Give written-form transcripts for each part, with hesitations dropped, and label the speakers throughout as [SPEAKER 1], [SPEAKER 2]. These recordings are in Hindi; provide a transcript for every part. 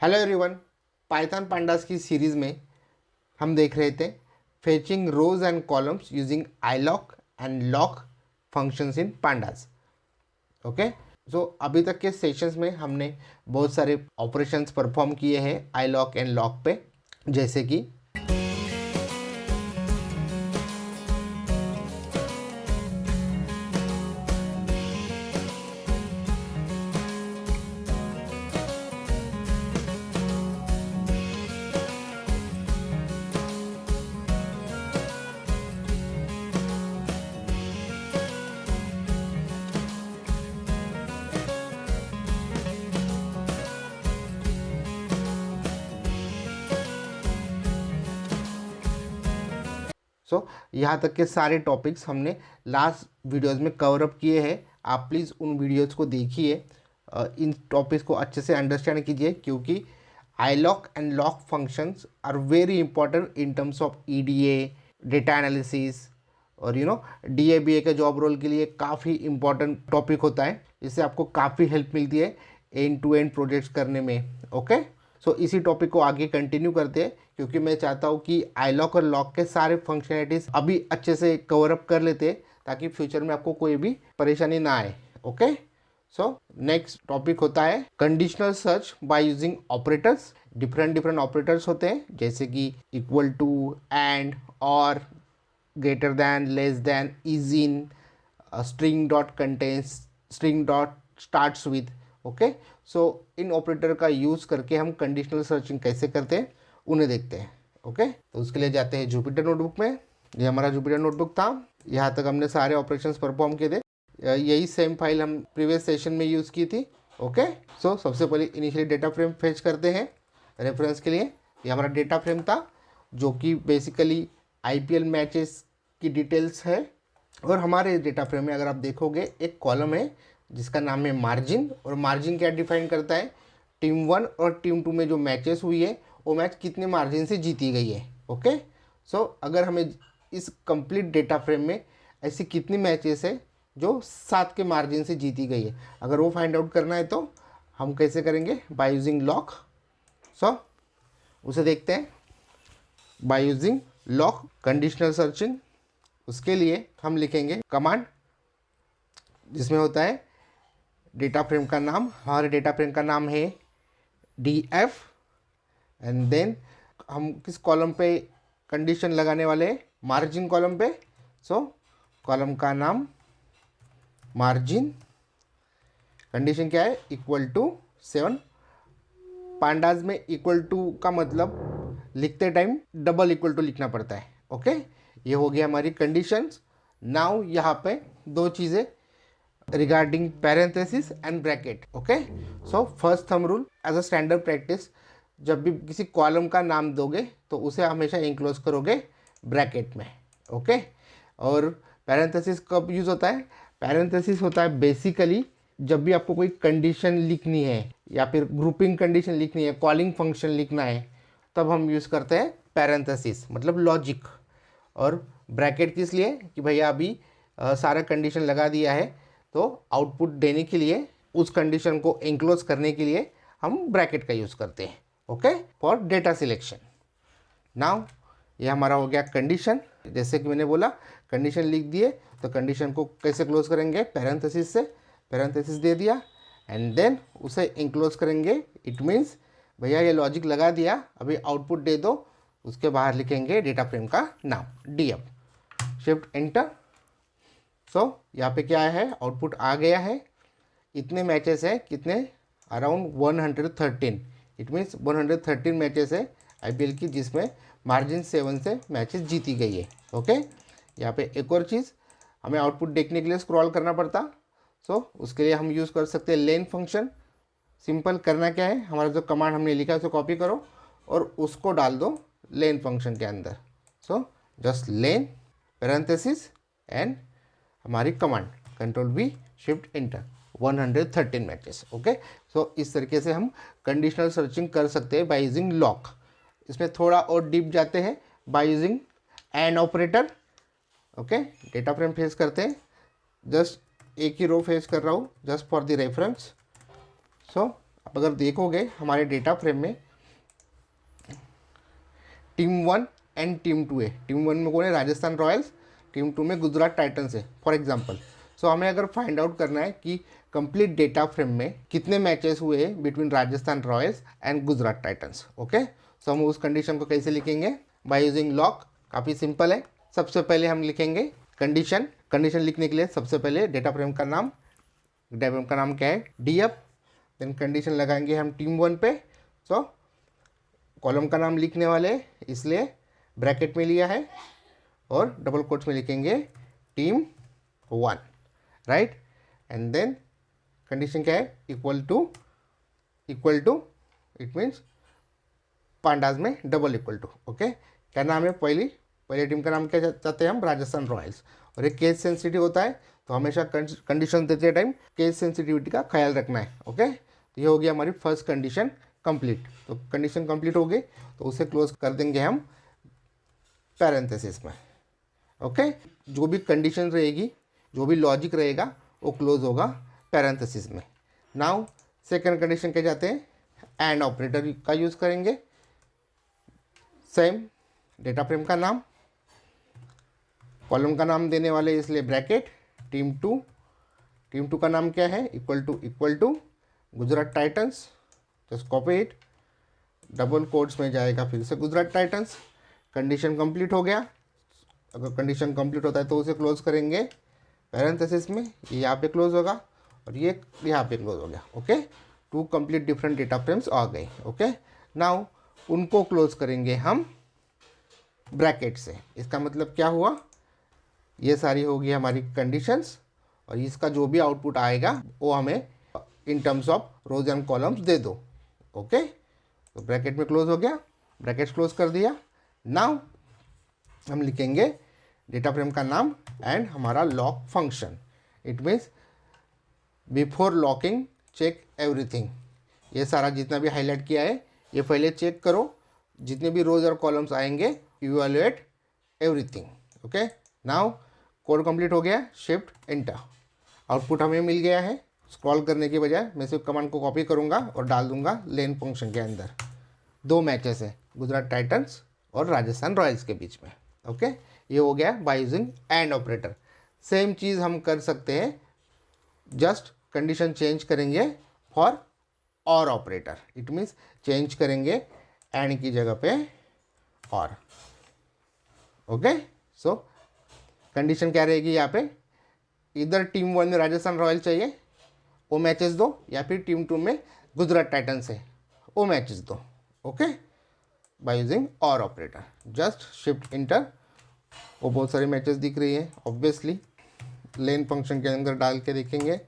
[SPEAKER 1] हेलो एवरीवन, पाइथन पांडास की सीरीज़ में हम देख रहे थे fetching rows and columns using iloc and loc functions in pandas. Okay, so अभी तक के सेशंस में हमने बहुत सारे ऑपरेशंस परफॉर्म किए हैं आईलॉक एंड लॉक पे, जैसे कि यहाँ तक के सारे टॉपिक्स हमने लास्ट वीडियोस में कवर अप किए हैं। आप प्लीज़ उन वीडियोस को देखिए, इन टॉपिक्स को अच्छे से अंडरस्टैंड कीजिए, क्योंकि iloc and loc functions are very important in terms of EDA, data analysis और डीएबीए के जॉब रोल के लिए काफ़ी इंपॉर्टेंट टॉपिक होता है। इससे आपको काफ़ी हेल्प मिलती है एंड टू एंड प्रोजेक्ट्स करने में। ओके, सो इसी टॉपिक को आगे कंटिन्यू करते हैं, क्योंकि मैं चाहता हूँ कि आईलॉक और लॉक के सारे फंक्शनैलिटीज़ अभी अच्छे से कवर अप कर लेते हैं, ताकि फ्यूचर में आपको कोई भी परेशानी ना आए। ओके, सो नेक्स्ट टॉपिक होता है conditional search by using operators. Different operators होते हैं, जैसे कि इक्वल टू, एंड, और, greater than, less than, is in, string dot contains, string dot starts with. Okay, so in operator का यूज़ करके हम कंडीशनल सर्चिंग कैसे करते हैं उन्हें देखते हैं। ओके, तो उसके लिए जाते हैं जुपिटर नोटबुक में। ये हमारा जुपिटर नोटबुक था। यहाँ तक हमने सारे ऑपरेशंस परफॉर्म किए थे। यही सेम फाइल हम प्रीवियस सेशन में यूज़ की थी। ओके, सो सबसे पहले इनिशियली डेटा फ्रेम फेच करते हैं रेफरेंस के लिए। ये हमारा डेटा फ्रेम था, जो कि बेसिकली आईपीएल मैचेस की डिटेल्स है। और हमारे डेटा फ्रेम में अगर आप देखोगे, एक कॉलम है जिसका नाम है मार्जिन। और मार्जिन क्या डिफाइन करता है? टीम 1 और टीम 2 में जो मैचेस हुई है, वो मैच कितने मार्जिन से जीती गई है। ओके, सो अगर हमें इस कंप्लीट डेटा फ्रेम में ऐसी कितनी मैचेस है जो 7 के मार्जिन से जीती गई है, अगर वो फाइंड आउट करना है तो हम कैसे करेंगे? Bye using lock. सो उसे देखते हैं bye using lock conditional searching. उसके लिए हम लिखेंगे कमांड जिसमें होता है डेटा फ्रेम का नाम। हमारे डेटा फ्रेम का नाम है df, एंड देन हम किस कॉलम पे कंडीशन लगाने वाले हैं? मार्जिन कॉलम पे। सो कॉलम का नाम मार्जिन, कंडीशन क्या है? Equal to 7। पांडाज में इक्वल टू का मतलब लिखते टाइम डबल इक्वल टू लिखना पड़ता है। ओके, ये हो गया हमारी कंडीशंस। नाउ यहाँ पे दो चीज़ें regarding parenthesis and bracket. Okay, so first thumb rule as a standard practice, जब भी किसी कॉलम का नाम दोगे तो उसे हमेशा इंक्लोज करोगे ब्रैकेट में। ओके, और पैरेंथेसिस कब यूज़ होता है? पैरेंथेसिस होता है बेसिकली जब भी आपको कोई कंडीशन लिखनी है या फिर ग्रुपिंग कंडीशन लिखनी है, कॉलिंग फंक्शन लिखना है, तब हम यूज़ करते हैं पैरेंथेसिस, मतलब लॉजिक। और ब्रैकेट किस लिए? कि भैया अभी सारा कंडीशन लगा दिया है, तो आउटपुट देने के लिए, उस कंडीशन को इंक्लोज करने के लिए हम ब्रैकेट का यूज़ करते हैं। Okay, for data selection. Now ये हमारा हो गया कंडीशन। जैसे कि मैंने बोला, कंडीशन लिख दिए तो कंडीशन को कैसे क्लोज करेंगे? पैरेंथेसिस से। पैरेंथेसिस दे दिया एंड देन उसे इंक्लोज करेंगे। इट मीन्स भैया ये लॉजिक लगा दिया, अभी आउटपुट दे दो। उसके बाहर लिखेंगे डेटा फ्रेम का नाम डीएफ, शिफ्ट एंटर। सो यहाँ पे क्या है? आउटपुट आ गया है। इतने मैचेस है, कितने? अराउंड 113। इट मीन्स 113 मैचेस है आईपीएल की, जिसमें मार्जिन 7 से मैचेस जीती गई है। ओके, यहाँ पे एक और चीज़, हमें आउटपुट देखने के लिए स्क्रॉल करना पड़ता। सो उसके लिए हम यूज़ कर सकते हैं लेन फंक्शन। सिंपल करना क्या है? हमारा जो कमांड हमने लिखा है उसे कॉपी करो और उसको डाल दो लेन फंक्शन के अंदर। So just len parenthesis and हमारी command control V shift enter, 113 matches. Okay, so इस तरीके से हम कंडीशनल सर्चिंग कर सकते हैं बाय यूजिंग लॉक। इसमें थोड़ा और डीप जाते हैं bye using and operator. Okay, data frame face करते हैं, जस्ट एक ही रो फेस कर रहा हूँ जस्ट फॉर द रेफरेंस। सो अब अगर देखोगे हमारे डेटा फ्रेम में टीम 1 एंड टीम 2 है। टीम 1 में कौन है? राजस्थान रॉयल्स। टीम 2 में गुजरात टाइटंस है फॉर एग्जांपल। सो हमें अगर फाइंड आउट करना है कि कंप्लीट डेटा फ्रेम में कितने मैचेस हुए हैं between Rajasthan Royals and Gujarat Titans. Okay, so हम उस कंडीशन को कैसे लिखेंगे? By using loc. काफ़ी सिंपल है। सबसे पहले हम लिखेंगे कंडीशन। कंडीशन लिखने के लिए सबसे पहले डेटा फ्रेम का नाम, डेटा फ्रेम का नाम क्या है? डीएफ। देन कंडीशन लगाएंगे हम टीम 1 पे। सो कॉलम का नाम लिखने वाले इसलिए ब्रैकेट में लिया है और डबल कोट्स में लिखेंगे team 1, right. And then condition क्या है? Equal to it means pandas में डबल इक्वल टू। ओके, क्या नाम है? पहले टीम का नाम क्या चाहते हैं हम? राजस्थान रॉयल्स। और ये केस सेंसिटिव होता है तो हमेशा कंडीशन देते टाइम केस सेंसिटिविटी का ख्याल रखना है। ओके, तो ये हो गया हमारी फर्स्ट कंडीशन कंप्लीट। तो कंडीशन कंप्लीट हो गई तो उसे क्लोज कर देंगे हम पैरेंथेसिस में। ओके, जो भी कंडीशन रहेगी, जो भी लॉजिक रहेगा वो क्लोज होगा पैरेंथेसिस में। नाउ सेकंड कंडीशन क्या जाते हैं? एंड ऑपरेटर का यूज़ करेंगे। सेम डेटा फ्रेम का नाम, कॉलम का नाम देने वाले इसलिए ब्रैकेट टीम 2 का नाम क्या है? Equal to Gujarat Titans. Just copy it, double quotes में जाएगा फिर से गुजरात टाइटंस। कंडीशन कंप्लीट हो गया। अगर कंडीशन कंप्लीट होता है तो उसे क्लोज करेंगे पैरेंथेसिस में। ये यहाँ पे क्लोज होगा और ये यहाँ पे क्लोज हो गया। Okay, 2 complete different data frames आ गए। ओके, नाउ उनको क्लोज करेंगे हम ब्रैकेट से। इसका मतलब क्या हुआ? ये सारी होगी हमारी कंडीशंस और इसका जो भी आउटपुट आएगा वो हमें in terms of rows and columns दे दो। ओके, तो ब्रैकेट में क्लोज हो गया, ब्रैकेट क्लोज कर दिया। नाउ हम लिखेंगे डेटा फ्रेम का नाम एंड हमारा lock function. It means before locking check everything. ये सारा जितना भी हाईलाइट किया है ये पहले चेक करो, जितने भी रोज और कॉलम्स आएंगे evaluate everything. Okay, now code complete हो गया। शिफ्ट एंटर, आउटपुट हमें मिल गया है। स्क्रॉल करने के बजाय मैं सिर्फ कमांड को कॉपी करूंगा और डाल दूंगा लेन फंक्शन के अंदर। 2 मैचेस है गुजरात टाइटंस और राजस्थान रॉयल्स के बीच में। ओके, ये हो गया by using and operator. Same चीज़ हम कर सकते हैं, जस्ट कंडीशन चेंज करेंगे for or operator. It means change करेंगे एंड की जगह पे और। ओके, सो कंडीशन क्या रहेगी यहाँ पे? इधर टीम 1 में राजस्थान रॉयल चाहिए वो मैचेस दो, या फिर टीम 2 में गुजरात टाइटंस है वो मैचेस दो। ओके, बाय यूजिंग और ऑपरेटर। जस्ट शिफ्ट इंटर, वो बहुत सारे मैचेस दिख रही है ऑब्वियसली। लेन फंक्शन के अंदर डाल के देखेंगे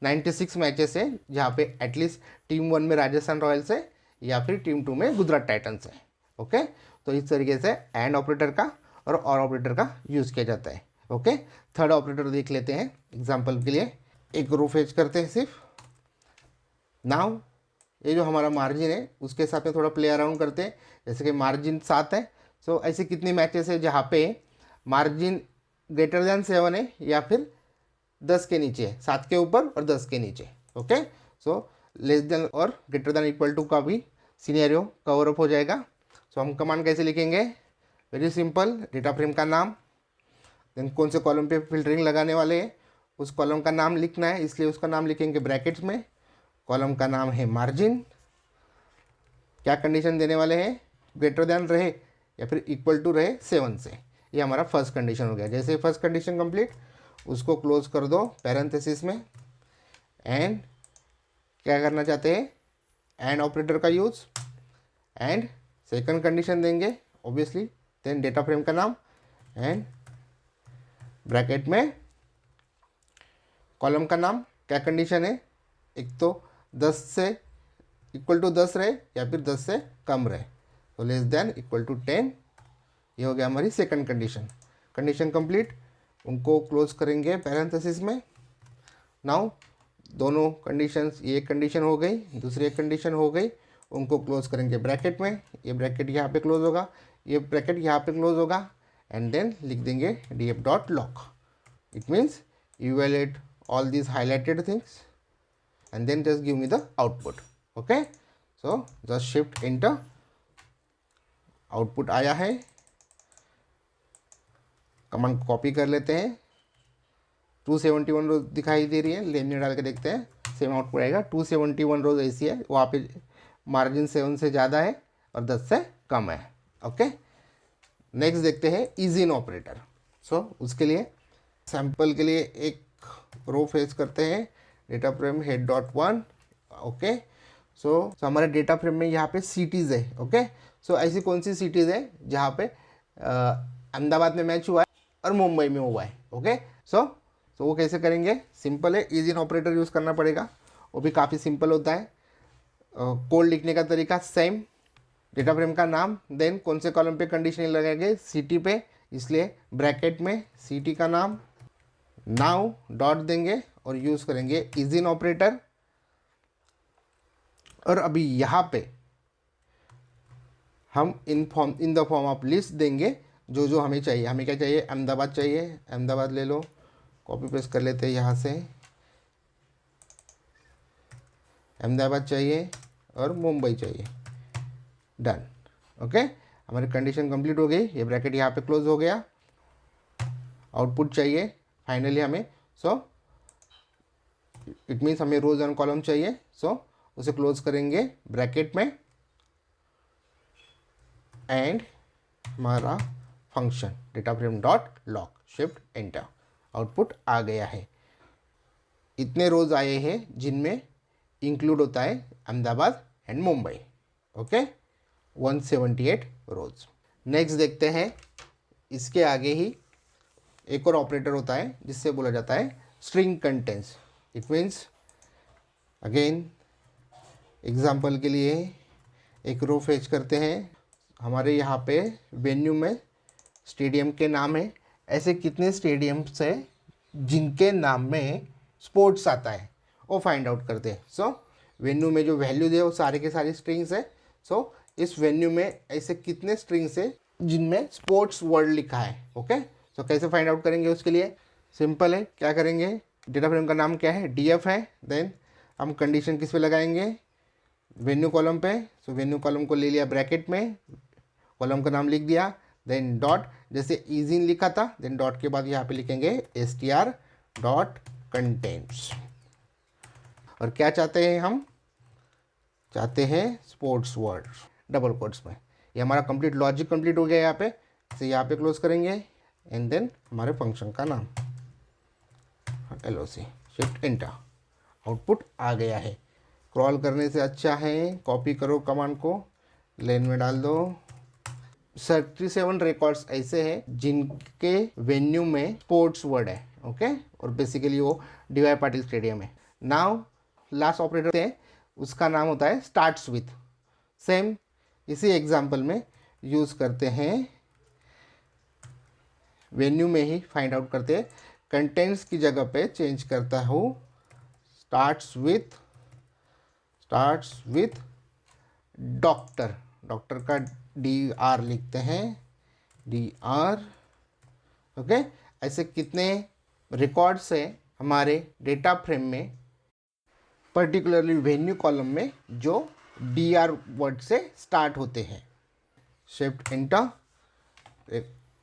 [SPEAKER 1] 96 मैचेस है जहाँ पे एटलीस्ट टीम 1 में राजस्थान रॉयल्स है या फिर टीम 2 में गुजरात टाइटंस है। ओके, तो इस तरीके से एंड ऑपरेटर का और ऑपरेटर का यूज़ किया जाता है। ओके, थर्ड ऑपरेटर देख लेते हैं एग्जांपल के लिए। एक रो फेच करते हैं सिर्फ। नाउ ये जो हमारा मार्जिन है उसके साथ में थोड़ा प्ले अराउंड करते हैं। जैसे कि मार्जिन 7 है, सो ऐसे कितने मैचेस है जहाँ पे मार्जिन ग्रेटर दैन 7 है या फिर 10 के नीचे है, 7 के ऊपर और 10 के नीचे। ओके, सो लेस देन और ग्रेटर देन इक्वल टू का भी सिनेरियो कवर अप हो जाएगा। सो हम कमांड कैसे लिखेंगे? वेरी सिंपल, डेटा फ्रेम का नाम, देन कौन से कॉलम पे फिल्टरिंग लगाने वाले हैं उस कॉलम का नाम लिखना है, इसलिए उसका नाम लिखेंगे ब्रैकेट्स में। कॉलम का नाम है मार्जिन। क्या कंडीशन देने वाले हैं? ग्रेटर देन रहे या फिर इक्वल टू रहे 7 से। ये हमारा फर्स्ट कंडीशन हो गया। जैसे फर्स्ट कंडीशन कंप्लीट, उसको क्लोज कर दो पैरेंथेसिस में। एंड क्या करना चाहते हैं? एंड ऑपरेटर का यूज़। एंड सेकंड कंडीशन देंगे ऑब्वियसली, देन डेटा फ्रेम का नाम एंड ब्रैकेट में कॉलम का नाम। क्या कंडीशन है? एक तो 10 से इक्वल टू 10 रहे या फिर 10 से कम रहे, तो लेस देन इक्वल टू 10। ये हो गया हमारी सेकंड कंडीशन। कंडीशन कंप्लीट, उनको क्लोज करेंगे पैरेंथेसिस में। नाउ दोनों कंडीशंस, ये कंडीशन हो गई, दूसरी एक कंडीशन हो गई, उनको क्लोज करेंगे ब्रैकेट में। ये ब्रैकेट यहाँ पे क्लोज होगा, ये ब्रैकेट यहाँ पे क्लोज होगा एंड देन लिख देंगे df dot lock. It means evaluate all these highlighted things and then just give me the output. Okay, so just shift enter, output आया है, कमांड कॉपी कर लेते हैं, 271 रोज दिखाई दे रही है, लेन में डाल के देखते हैं, सेम आउटपुट आएगा। 271 रोज ऐसी है, वहाँ पे मार्जिन 7 से ज़्यादा है और 10 से कम है। ओके, नेक्स्ट देखते हैं इज इन ऑपरेटर। सो उसके लिए सैंपल के लिए एक रो फेच करते हैं, data frame head dot 1। Okay, so हमारे डेटा फ्रेम में यहाँ पे सिटीज़ है। ओके, सो ऐसी कौन सी सिटीज़ है जहाँ पे अहमदाबाद में मैच हुआ है और मुंबई में हुआ है। ओके, सो वो कैसे करेंगे, सिंपल है, इज इन ऑपरेटर यूज़ करना पड़ेगा, वो भी काफ़ी सिंपल होता है। कोड लिखने का तरीका सेम, डेटा फ्रेम का नाम, देन कौन से कॉलम पे कंडीशन लगाएंगे, सिटी पे, इसलिए ब्रैकेट में सिटी का नाम, नाउ डॉट देंगे और यूज़ करेंगे इज इन ऑपरेटर। और अभी यहाँ पे हम in the form of list देंगे जो जो हमें चाहिए। हमें क्या चाहिए, अहमदाबाद चाहिए, अहमदाबाद ले लो, कॉपी पेस्ट कर लेते हैं यहाँ से, अहमदाबाद चाहिए और मुंबई चाहिए, डन। ओके, हमारी कंडीशन कंप्लीट हो गई, ये ब्रैकेट यहाँ पे क्लोज हो गया। आउटपुट चाहिए फाइनली हमें, सो इट मीन्स हमें रोज एंड कॉलम चाहिए, सो उसे क्लोज करेंगे ब्रैकेट में एंड हमारा function data frame dot loc, shift enter, output आ गया है। इतने रोज आए हैं जिनमें इंक्लूड होता है अहमदाबाद एंड मुंबई। ओके, 178 रोज। नेक्स्ट देखते हैं, इसके आगे ही एक और ऑपरेटर होता है जिससे बोला जाता है string contents. It means again example के लिए एक रो फेच करते हैं, हमारे यहाँ पे वेन्यू में स्टेडियम के नाम है, ऐसे कितने स्टेडियम्स है जिनके नाम में स्पोर्ट्स आता है वो फाइंड आउट करते हैं। सो वेन्यू में जो वैल्यूज है वो सारे के सारे स्ट्रिंग्स है। सो इस वेन्यू में ऐसे कितने स्ट्रिंग्स है जिनमें स्पोर्ट्स वर्ड लिखा है। ओके, सो कैसे फाइंड आउट करेंगे उसके लिए, सिंपल है, क्या करेंगे, डेटा फ्रेम का नाम क्या है, डीएफ है, देन हम कंडीशन किस पे लगाएंगे, वेन्यू कॉलम पे। सो वेन्यू कॉलम को ले लिया ब्रैकेट में, कॉलम का नाम लिख दिया, देन डॉट, जैसे इज इन लिखा था, देन डॉट के बाद यहाँ पे लिखेंगे str डॉट कंटेंट्स। और क्या चाहते हैं, हम चाहते हैं स्पोर्ट्स वर्ड डबल कोट्स में। ये हमारा कंप्लीट लॉजिक कंप्लीट हो गया यहाँ पे, इसे यहाँ पे क्लोज करेंगे एंड देन हमारे फंक्शन का नाम LOC, शिफ्ट एंटर, आउटपुट आ गया है। क्रॉल करने से अच्छा है, कॉपी करो कमांड को, लेन में डाल दो। 37 रिकॉर्ड्स ऐसे हैं जिनके वेन्यू में स्पोर्ट्स वर्ड है। ओके, और बेसिकली वो DY पाटिल स्टेडियम है। नाउ लास्ट ऑपरेटर है, उसका नाम होता है स्टार्ट्स विथ। सेम इसी एग्जांपल में यूज़ करते हैं, वेन्यू में ही फाइंड आउट करते हैं, कंटेंट्स की जगह पे चेंज करता हूँ, स्टार्ट्स विथ डॉक्टर, डॉक्टर का DR लिखते हैं, DR। ओके, ऐसे कितने रिकॉर्ड्स हैं हमारे डेटा फ्रेम में, पर्टिकुलरली वेन्यू कॉलम में, जो DR वर्ड से स्टार्ट होते हैं। शिफ्ट एंटर,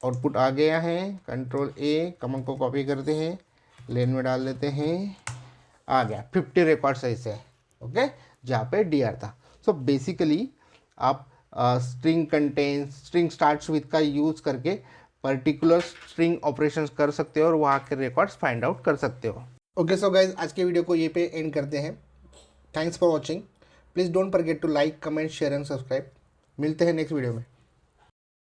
[SPEAKER 1] आउटपुट आ गया है, कंट्रोल A, कमांड को कॉपी करते हैं, लेन में डाल देते हैं, आ गया 50 रिकॉर्ड्स ऐसे। ओके, जहाँ पे DR था। सो बेसिकली आप string contents, string starts with का यूज़ करके पर्टिकुलर स्ट्रिंग ऑपरेशंस कर सकते हो और वहाँ के रिकॉर्ड्स फाइंड आउट कर सकते हो। ओके, सो गाइज आज के वीडियो को ये पे एंड करते हैं। Thanks for watching, please don't forget to like, comment, share and subscribe. मिलते हैं नेक्स्ट वीडियो में।